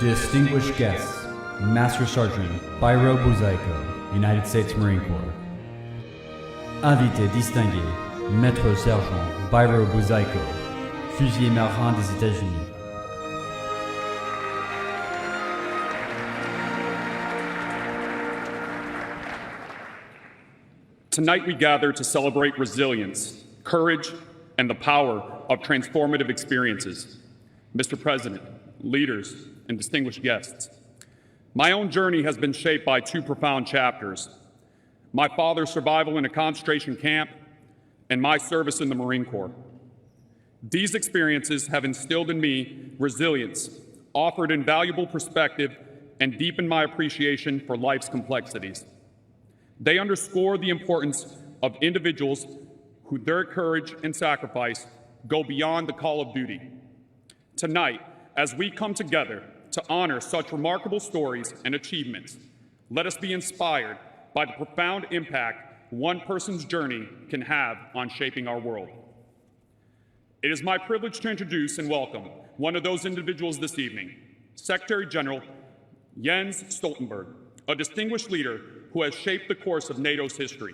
Distinguished guests, Master Sergeant Byro Buzaiko, United States Marine Corps. Invité distingué, Maître Sergent Byro Buzaiko, fusilier marin des États-Unis. Tonight we gather to celebrate resilience, courage, and the power of transformative experiences. Mr. President, leaders, and distinguished guests, my own journey has been shaped by two profound chapters: my father's survival in a concentration camp and my service in the Marine Corps. These experiences have instilled in me resilience, offered invaluable perspective, and deepened my appreciation for life's complexities. They underscore the importance of individuals who, their courage and sacrifice, go beyond the call of duty. Tonight, as we come together to honor such remarkable stories and achievements, let us be inspired by the profound impact one person's journey can have on shaping our world. It is my privilege to introduce and welcome one of those individuals this evening, Secretary General Jens Stoltenberg, a distinguished leader who has shaped the course of NATO's history.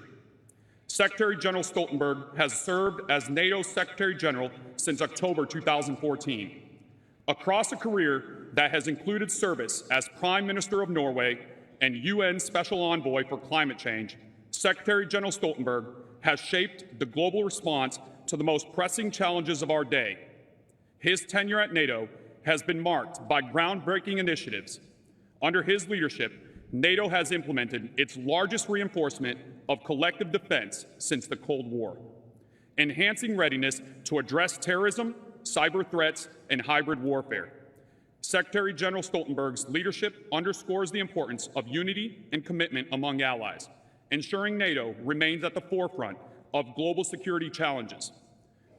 Secretary General Stoltenberg has served as NATO's Secretary General since October 2014. Across a career that has included service as Prime Minister of Norway and UN Special Envoy for Climate Change, Secretary General Stoltenberg has shaped the global response to the most pressing challenges of our day. His tenure at NATO has been marked by groundbreaking initiatives. Under his leadership, NATO has implemented its largest reinforcement of collective defense since the Cold War, enhancing readiness to address terrorism, cyber threats, and hybrid warfare. Secretary General Stoltenberg's leadership underscores the importance of unity and commitment among allies, ensuring NATO remains at the forefront of global security challenges.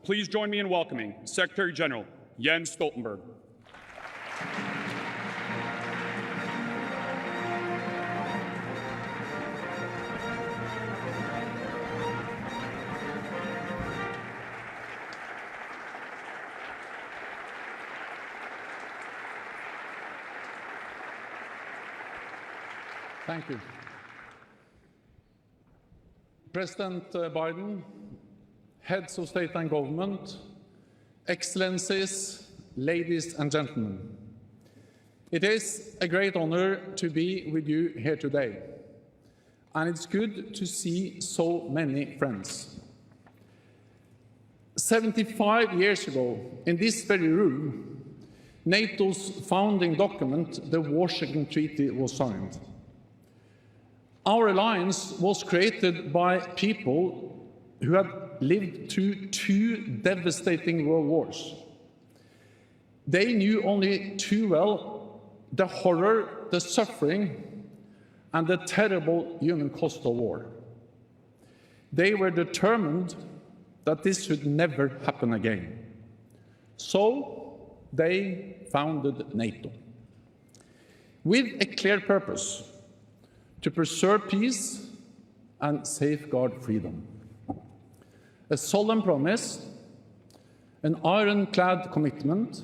Please join me in welcoming Secretary General Jens Stoltenberg. Thank you. President Biden, heads of state and government, excellencies, ladies and gentlemen. It is a great honor to be with you here today, and it's good to see so many friends. 75 years ago, in this very room, NATO's founding document, the Washington Treaty, was signed. Our alliance was created by people who had lived through two devastating world wars. They knew only too well the horror, the suffering, and the terrible human cost of war. They were determined that this would never happen again. So they founded NATO with a clear purpose: to preserve peace and safeguard freedom. A solemn promise, an ironclad commitment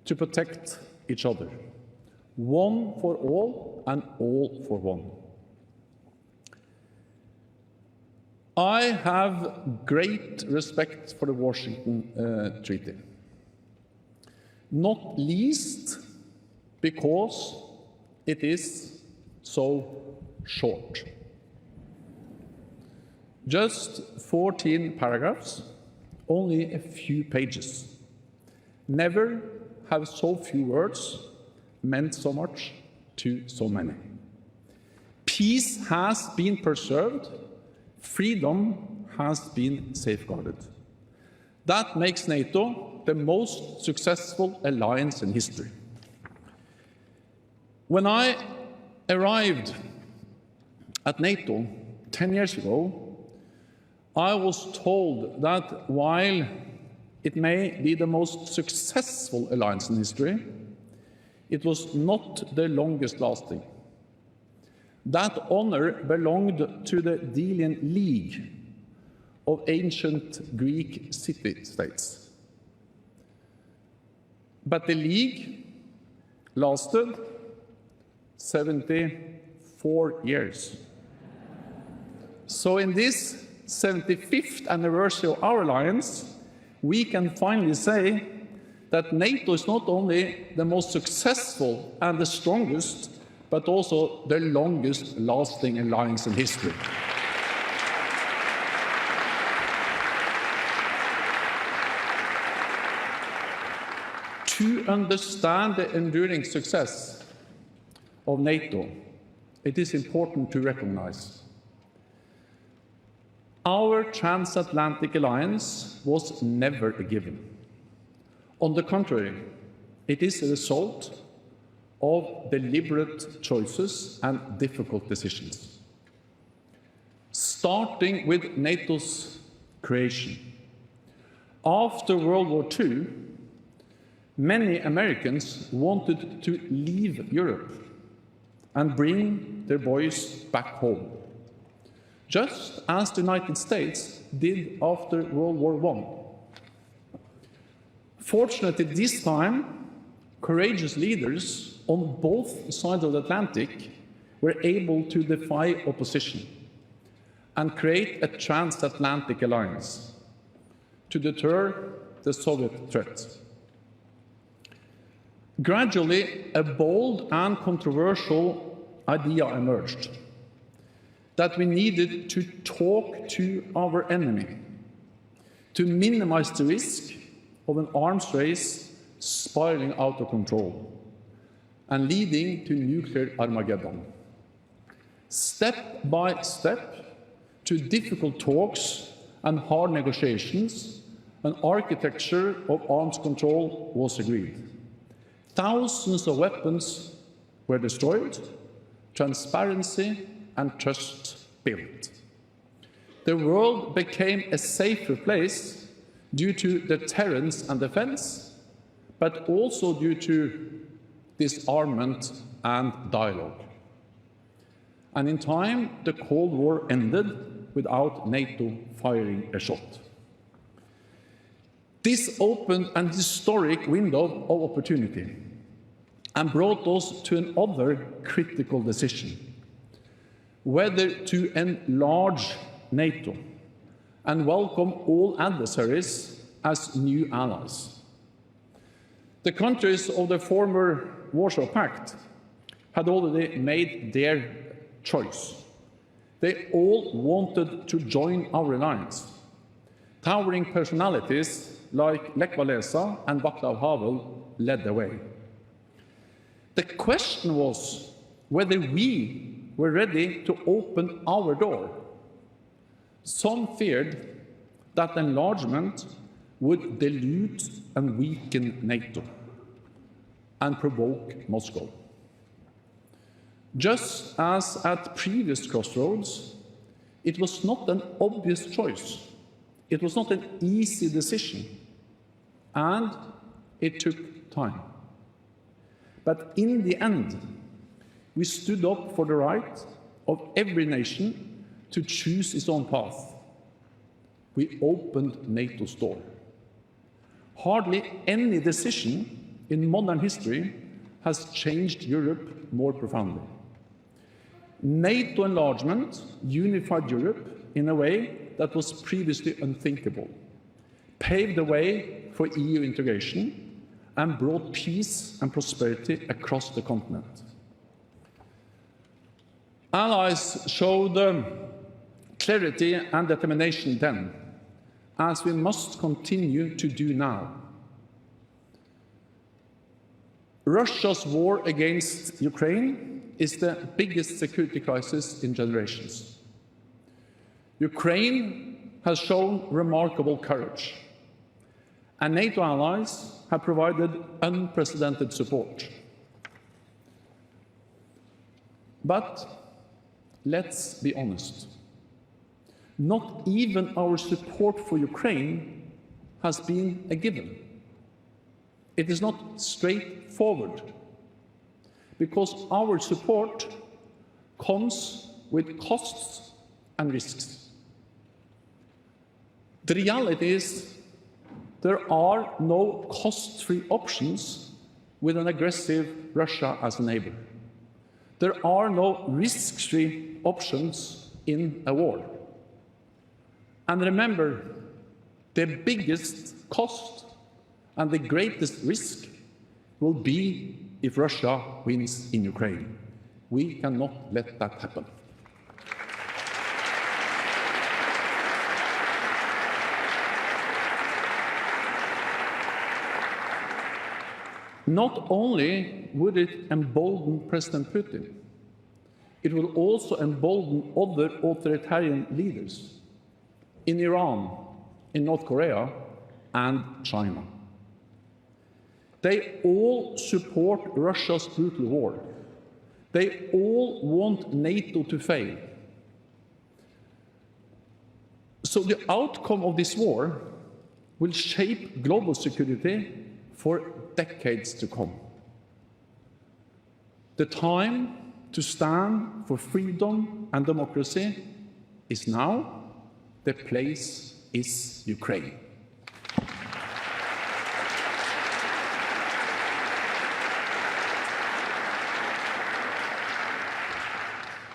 to protect each other. One for all and all for one. I have great respect for the Washington Treaty, not least because it is so short. Just 14 paragraphs, only a few pages. Never have so few words meant so much to so many. Peace has been preserved, freedom has been safeguarded. That makes NATO the most successful alliance in history. When I arrived at NATO 10 years ago, I was told that while it may be the most successful alliance in history, it was not the longest lasting. That honor belonged to the Delian League of ancient Greek city-states. But the League lasted 74 years. So in this 75th anniversary of our alliance, we can finally say that NATO is not only the most successful and the strongest, but also the longest lasting alliance in history. To understand the enduring success of NATO, it is important to recognize our transatlantic alliance was never a given. On the contrary, it is a result of deliberate choices and difficult decisions. Starting with NATO's creation. After World War II, many Americans wanted to leave Europe and bring their boys back home, just as the United States did after World War I. Fortunately, this time, courageous leaders on both sides of the Atlantic were able to defy opposition and create a transatlantic alliance to deter the Soviet threat. Gradually, a bold and controversial idea emerged that we needed to talk to our enemy to minimize the risk of an arms race spiraling out of control and leading to nuclear Armageddon. Step by step, to difficult talks and hard negotiations, an architecture of arms control was agreed. Thousands of weapons were destroyed, transparency and trust built. The world became a safer place due to deterrence and defense, but also due to disarmament and dialogue. And in time, the Cold War ended without NATO firing a shot. This opened an historic window of opportunity and brought us to another critical decision: whether to enlarge NATO and welcome all adversaries as new allies. The countries of the former Warsaw Pact had already made their choice. They all wanted to join our alliance. Towering personalities like Lech Walesa and Václav Havel led the way. The question was whether we were ready to open our door. Some feared that enlargement would dilute and weaken NATO and provoke Moscow. Just as at previous crossroads, it was not an obvious choice. It was not an easy decision, and it took time. But in the end, we stood up for the right of every nation to choose its own path. We opened NATO's door. Hardly any decision in modern history has changed Europe more profoundly. NATO enlargement unified Europe in a way that was previously unthinkable, paved the way for EU integration, and brought peace and prosperity across the continent. Allies showed clarity and determination then, as we must continue to do now. Russia's war against Ukraine is the biggest security crisis in generations. Ukraine has shown remarkable courage, and NATO allies have provided unprecedented support. But let's be honest, not even our support for Ukraine has been a given. It is not straightforward, because our support comes with costs and risks. The reality is there are no cost-free options with an aggressive Russia as a neighbor. There are no risk-free options in a war. And remember, the biggest cost and the greatest risk will be if Russia wins in Ukraine. We cannot let that happen. Not only would it embolden President Putin, it will also embolden other authoritarian leaders in Iran, in North Korea, and China. They all support Russia's brutal war. They all want NATO to fail. So the outcome of this war will shape global security for decades to come. The time to stand for freedom and democracy is now. The place is Ukraine.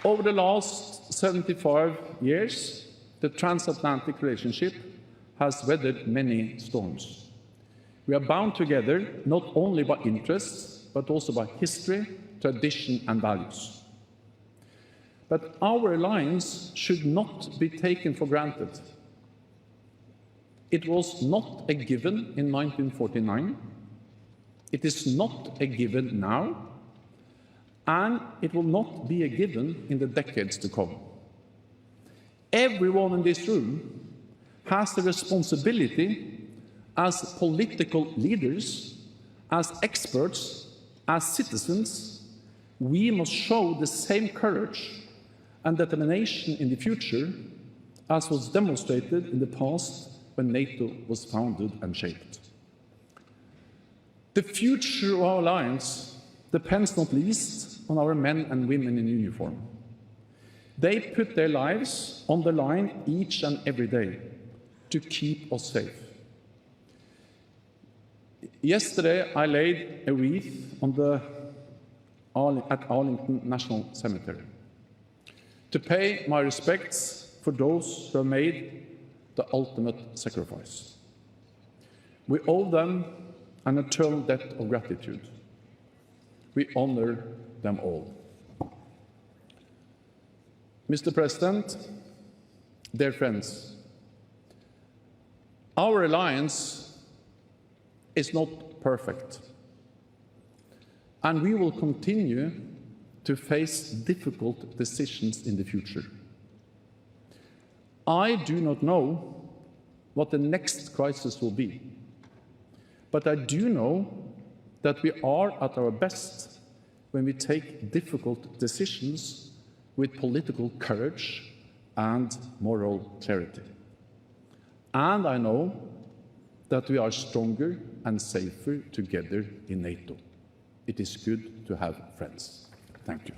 Over the last 75 years, the transatlantic relationship has weathered many storms. We are bound together not only by interests, but also by history, tradition, and values. But our alliance should not be taken for granted. It was not a given in 1949. It is not a given now. And it will not be a given in the decades to come. Everyone in this room has the responsibility as political leaders, as experts, as citizens. We must show the same courage and determination in the future as was demonstrated in the past when NATO was founded and shaped. The future of our alliance depends not least on our men and women in uniform. They put their lives on the line each and every day to keep us safe. Yesterday, I laid a wreath at Arlington National Cemetery to pay my respects for those who have made the ultimate sacrifice. We owe them an eternal debt of gratitude. We honor them all. Mr. President, dear friends, our alliance is not perfect, and we will continue to face difficult decisions in the future. I do not know what the next crisis will be, but I do know that we are at our best when we take difficult decisions with political courage and moral clarity. And I know that we are stronger and safer together in NATO. It is good to have friends. Thank you.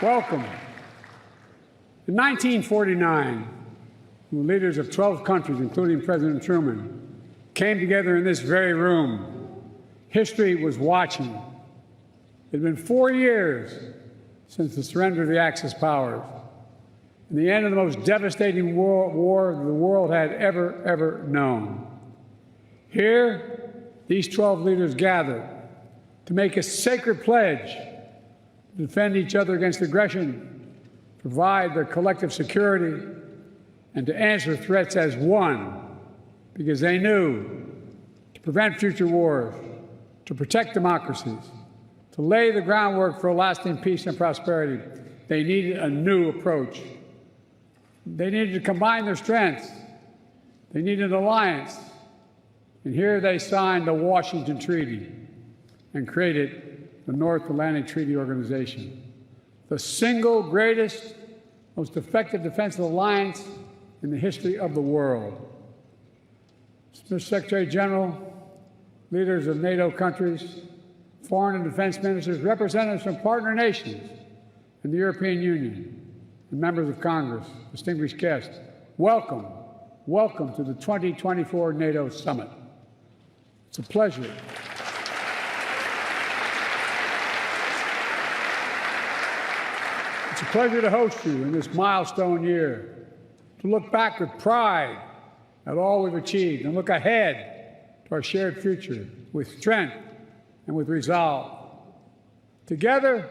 Welcome. In 1949, the leaders of 12 countries, including President Truman, came together in this very room. History was watching. It had been 4 years since the surrender of the Axis powers and the end of the most devastating war the world had ever known. Here, these 12 leaders gathered to make a sacred pledge to defend each other against aggression, provide their collective security, and to answer threats as one, because they knew to prevent future wars, to protect democracies, to lay the groundwork for lasting peace and prosperity, they needed a new approach. They needed to combine their strengths. They needed an alliance. And here they signed the Washington Treaty and created the North Atlantic Treaty Organization, the single greatest, most effective defensive alliance in the history of the world. Mr. Secretary General, leaders of NATO countries, foreign and defense ministers, representatives from partner nations and the European Union, and members of Congress, distinguished guests, welcome, welcome to the 2024 NATO Summit. It's a pleasure. It's a pleasure to host you in this milestone year, to look back with pride at all we've achieved and look ahead to our shared future with strength and with resolve. Together,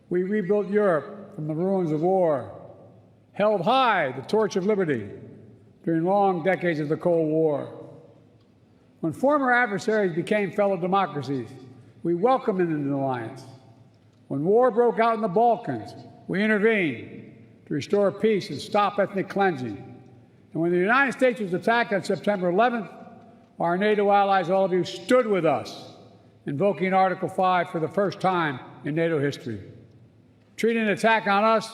we rebuilt Europe from the ruins of war, held high the torch of liberty during long decades of the Cold War. When former adversaries became fellow democracies, we welcomed them into the alliance. When war broke out in the Balkans, we intervened to restore peace and stop ethnic cleansing. And when the United States was attacked on September 11th, our NATO allies, all of you, stood with us, invoking Article 5 for the first time in NATO history, treating an attack on us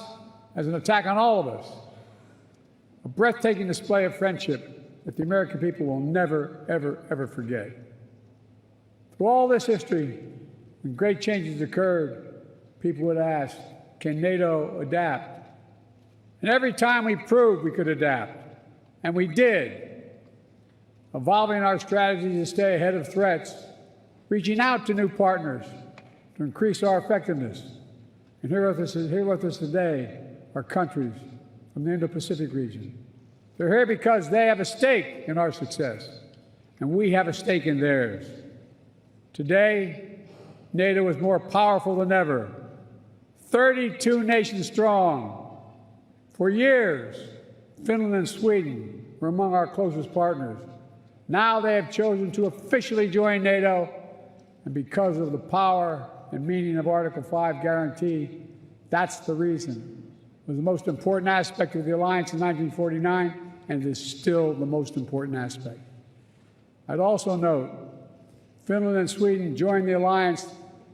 as an attack on all of us, a breathtaking display of friendship that the American people will never, ever forget. Through all this history, when great changes occurred, people would ask, can NATO adapt? And every time we proved we could adapt, and we did, evolving our strategy to stay ahead of threats, reaching out to new partners to increase our effectiveness. And here with us today are countries from the Indo-Pacific region. They're here because they have a stake in our success, and we have a stake in theirs. Today, NATO is more powerful than ever, 32 nations strong. For years, Finland and Sweden were among our closest partners. Now they have chosen to officially join NATO, and because of the power and meaning of Article 5 guarantee, that's the reason. It was the most important aspect of the alliance in 1949, and it is still the most important aspect. I'd also note, Finland and Sweden joined the alliance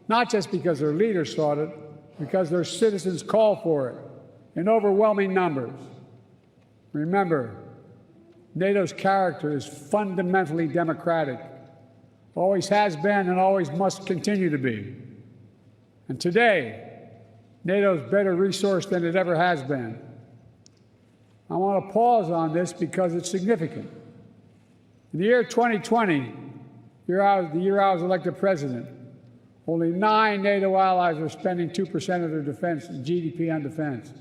not just because their leaders sought it, because their citizens called for it in overwhelming numbers. Remember, NATO's character is fundamentally democratic, always has been and always must continue to be. And today, NATO is better resourced than it ever has been. I want to pause on this because it's significant. In the year 2020, the year I was elected president, only 9 NATO allies were spending 2% of their defense GDP on defense.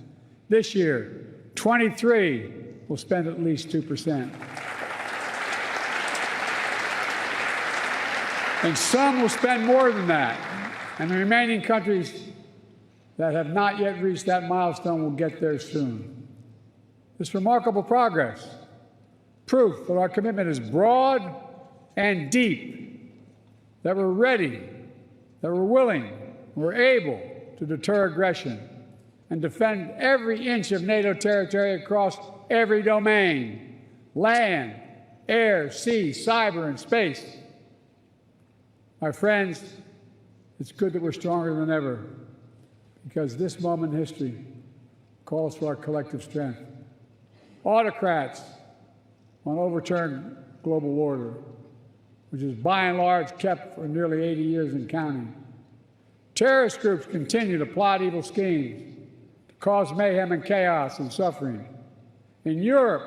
This year, 23 will spend at least 2%. And some will spend more than that. And the remaining countries that have not yet reached that milestone will get there soon. This remarkable progress, proof that our commitment is broad and deep, that we're ready, that we're willing, we're able to deter aggression and defend every inch of NATO territory across every domain: land, air, sea, cyber, and space. My friends, it's good that we're stronger than ever, because this moment in history calls for our collective strength. Autocrats want to overturn global order, which is by and large kept for nearly 80 years and counting. Terrorist groups continue to plot evil schemes, cause mayhem and chaos and suffering. In Europe,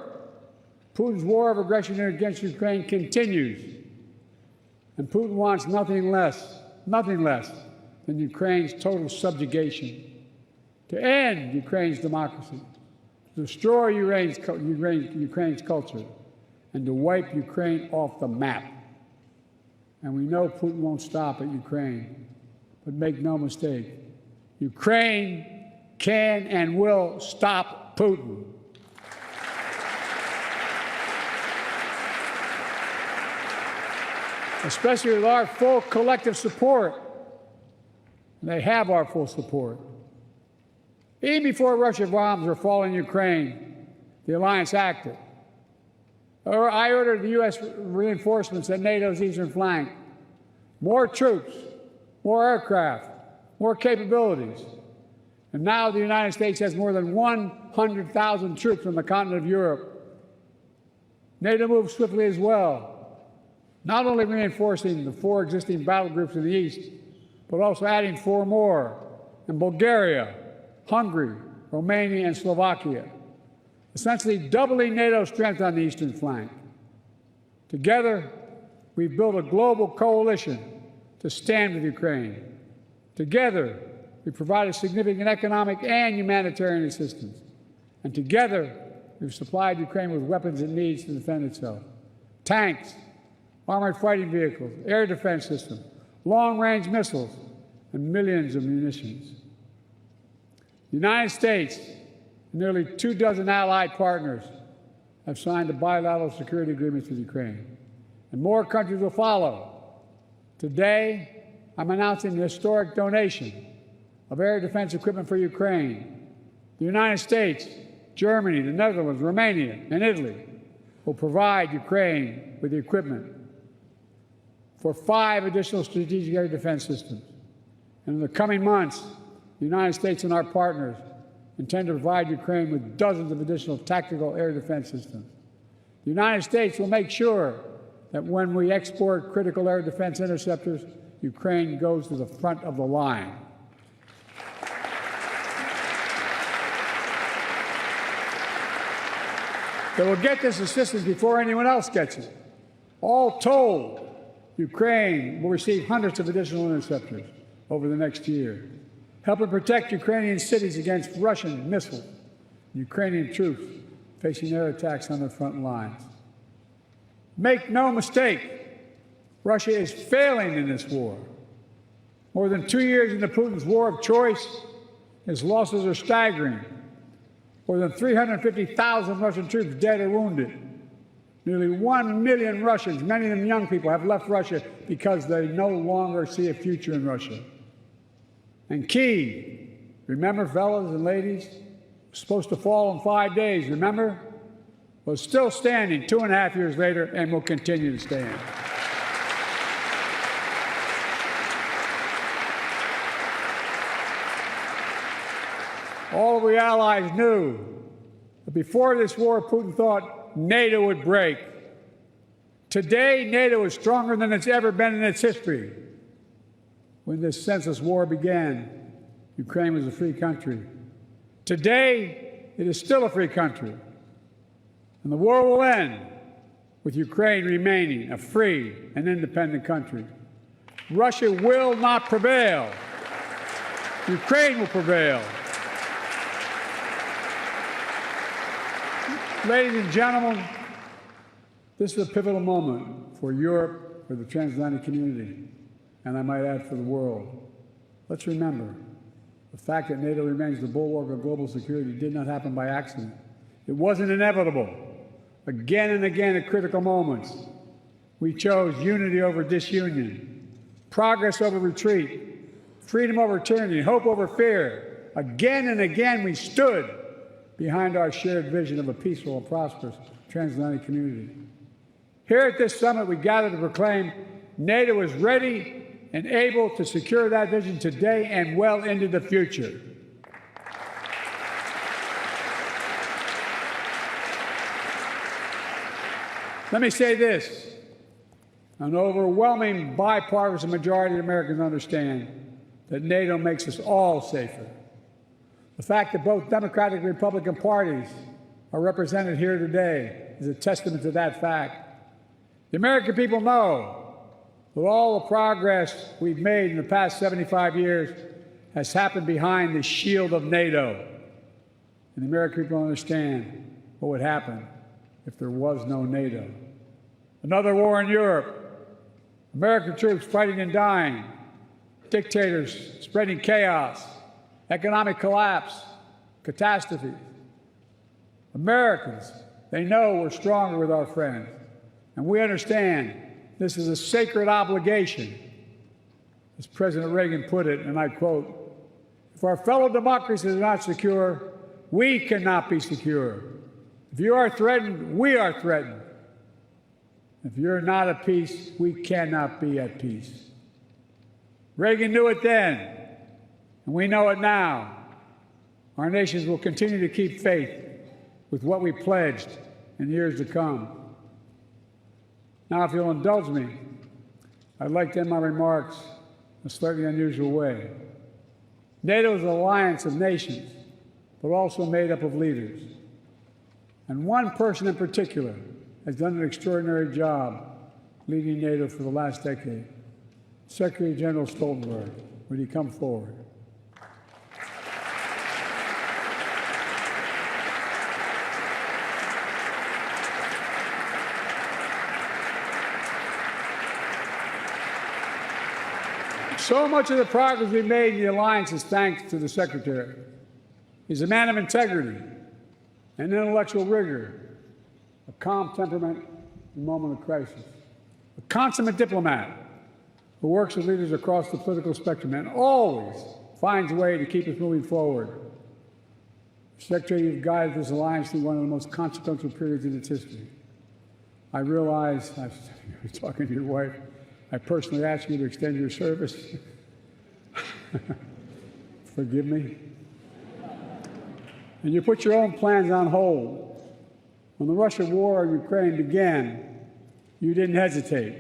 Putin's war of aggression against Ukraine continues, and Putin wants nothing less than Ukraine's total subjugation, to end Ukraine's democracy, to destroy Ukraine's culture, and to wipe Ukraine off the map. And we know Putin won't stop at Ukraine, but make no mistake, Ukraine can and will stop Putin. Especially with our full collective support. And they have our full support. Even before Russian bombs were falling in Ukraine, the alliance acted. I ordered the U.S. reinforcements at NATO's eastern flank. More troops, more aircraft, more capabilities. And now the United States has more than 100,000 troops on the continent of Europe. NATO moved swiftly as well, not only reinforcing the 4 existing battle groups in the east, but also adding 4 more in Bulgaria, Hungary, Romania, and Slovakia, essentially doubling NATO's strength on the eastern flank. Together, we've built a global coalition to stand with Ukraine. Together, we provided significant economic and humanitarian assistance. And together, we've supplied Ukraine with weapons it needs to defend itself. Tanks, armored fighting vehicles, air defense systems, long-range missiles, and millions of munitions. The United States and nearly 24 allied partners have signed a bilateral security agreement with Ukraine, and more countries will follow. Today, I'm announcing an historic donation of air defense equipment for Ukraine. The United States, Germany, the Netherlands, Romania, and Italy will provide Ukraine with the equipment for 5 additional strategic air defense systems. And in the coming months, the United States and our partners intend to provide Ukraine with dozens of additional tactical air defense systems. The United States will make sure that when we export critical air defense interceptors, Ukraine goes to the front of the line. They will get this assistance before anyone else gets it. All told, Ukraine will receive hundreds of additional interceptors over the next year, helping protect Ukrainian cities against Russian missiles, Ukrainian troops facing air attacks on their front lines. Make no mistake, Russia is failing in this war. More than 2 years into Putin's war of choice, his losses are staggering. More than 350,000 Russian troops dead or wounded. Nearly 1 million Russians, many of them young people, have left Russia because they no longer see a future in Russia. And Kyiv, remember, fellas and ladies, was supposed to fall in 5 days, remember? Was still standing 2.5 years later and will continue to stand. All of the allies knew that before this war, Putin thought NATO would break. Today, NATO is stronger than it's ever been in its history. When this senseless war began, Ukraine was a free country. Today, it is still a free country. And the war will end with Ukraine remaining a free and independent country. Russia will not prevail. Ukraine will prevail. Ladies and gentlemen, this is a pivotal moment for Europe, for the transatlantic community, and I might add for the world. Let's remember, the fact that NATO remains the bulwark of global security did not happen by accident. It wasn't inevitable. Again and again at critical moments, we chose unity over disunion, progress over retreat, freedom over tyranny, hope over fear. Again and again we stood behind our shared vision of a peaceful and prosperous transatlantic community. Here at this summit, we gather to proclaim NATO is ready and able to secure that vision today and well into the future. Let me say this. An overwhelming bipartisan majority of Americans understand that NATO makes us all safer. The fact that both Democratic and Republican parties are represented here today is a testament to that fact. The American people know that all the progress we've made in the past 75 years has happened behind the shield of NATO. And the American people understand what would happen if there was no NATO. Another war in Europe, American troops fighting and dying, dictators spreading chaos, economic collapse, catastrophe. Americans, they know we're stronger with our friends, and we understand this is a sacred obligation. As President Reagan put it, and I quote, "If our fellow democracies are not secure, we cannot be secure. If you are threatened, we are threatened. If you're not at peace, we cannot be at peace." Reagan knew it then, and we know it now. Our nations will continue to keep faith with what we pledged in years to come. Now, if you'll indulge me, I'd like to end my remarks in a slightly unusual way. NATO is an alliance of nations, but also made up of leaders. And one person in particular has done an extraordinary job leading NATO for the last decade. Secretary General Stoltenberg, would you come forward? So much of the progress we've made in the alliance is thanks to the Secretary. He's a man of integrity and intellectual rigor, a calm temperament in a moment of crisis, a consummate diplomat who works with leaders across the political spectrum and always finds a way to keep us moving forward. Secretary, you've guided this alliance through one of the most consequential periods in its history. I realize, I was talking to your wife, I personally asked you to extend your service. Forgive me. And you put your own plans on hold. When the Russia war in Ukraine began, you didn't hesitate.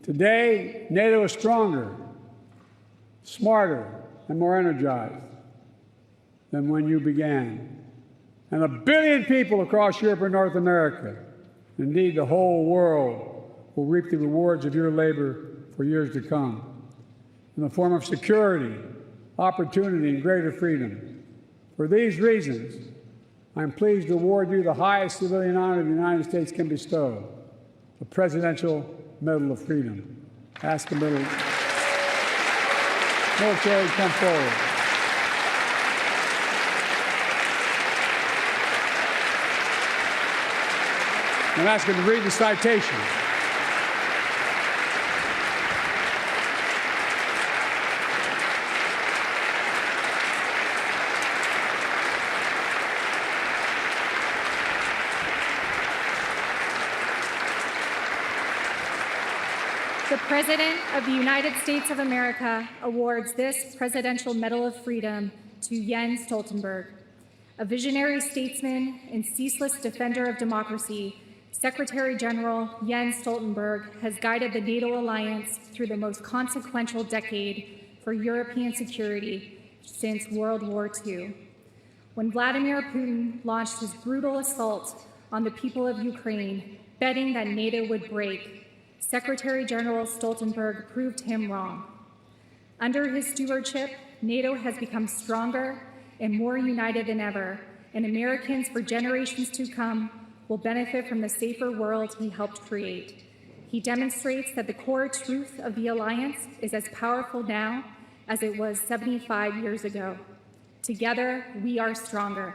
Today, NATO is stronger, smarter, and more energized than when you began. And 1 billion people across Europe and North America, indeed the whole world, will reap the rewards of your labor for years to come in the form of security, opportunity, and greater freedom. For these reasons, I'm pleased to award you the highest civilian honor the United States can bestow, the Presidential Medal of Freedom. Ask the military to come forward. I'm asking to read the citation. The President of the United States of America awards this Presidential Medal of Freedom to Jens Stoltenberg. A visionary statesman and ceaseless defender of democracy, Secretary General Jens Stoltenberg has guided the NATO alliance through the most consequential decade for European security since World War II. When Vladimir Putin launched his brutal assault on the people of Ukraine, betting that NATO would break, Secretary General Stoltenberg proved him wrong. Under his stewardship, NATO has become stronger and more united than ever, and Americans for generations to come will benefit from the safer world he helped create. He demonstrates that the core truth of the alliance is as powerful now as it was 75 years ago. Together, we are stronger.